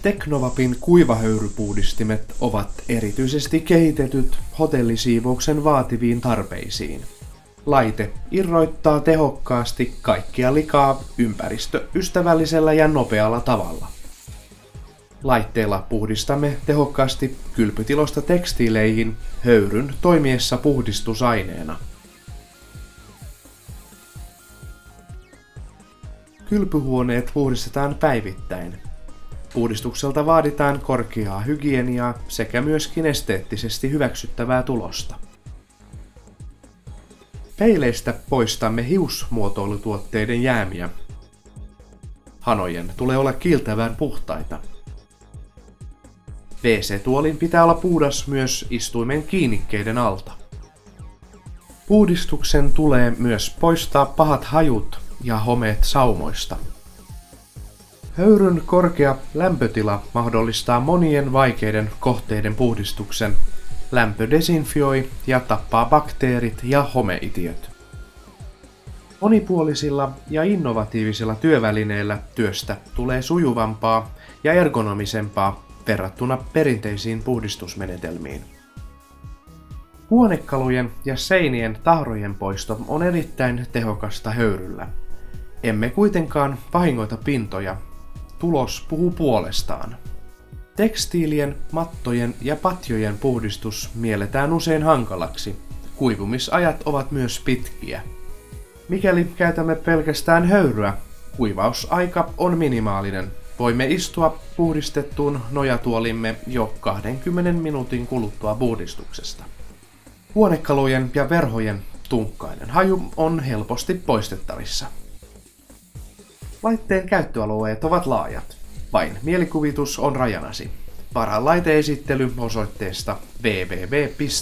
Teknovapin kuivahöyrypuhdistimet ovat erityisesti kehitetyt hotellisiivouksen vaativiin tarpeisiin. Laite irroittaa tehokkaasti kaikkia likaa ympäristöystävällisellä ja nopealla tavalla. Laitteella puhdistamme tehokkaasti kylpytilosta tekstiileihin höyryn toimiessa puhdistusaineena. Kylpyhuoneet puhdistetaan päivittäin. Puhdistukselta vaaditaan korkeaa hygieniaa sekä myöskin esteettisesti hyväksyttävää tulosta. Peileistä poistamme hiusmuotoilutuotteiden jäämiä. Hanojen tulee olla kiiltävän puhtaita. WC-tuolin pitää olla puhdas myös istuimen kiinnikkeiden alta. Puhdistuksen tulee myös poistaa pahat hajut ja homeet saumoista. Höyryn korkea lämpötila mahdollistaa monien vaikeiden kohteiden puhdistuksen. Lämpö desinfioi ja tappaa bakteerit ja homeitiöt. Monipuolisilla ja innovatiivisilla työvälineillä työstä tulee sujuvampaa ja ergonomisempaa verrattuna perinteisiin puhdistusmenetelmiin. Huonekalujen ja seinien tahrojen poisto on erittäin tehokasta höyryllä. Emme kuitenkaan vahingoita pintoja. Tulos puhuu puolestaan. Tekstiilien, mattojen ja patjojen puhdistus mielletään usein hankalaksi. Kuivumisajat ovat myös pitkiä. Mikäli käytämme pelkästään höyryä, kuivausaika on minimaalinen. Voimme istua puhdistettuun nojatuolimme jo 20 minuutin kuluttua puhdistuksesta. Huonekalujen ja verhojen tunkkainen haju on helposti poistettavissa. Laitteen käyttöalueet ovat laajat. Vain mielikuvitus on rajanasi. Parhaan laiteesittely osoitteesta www.unis.fi.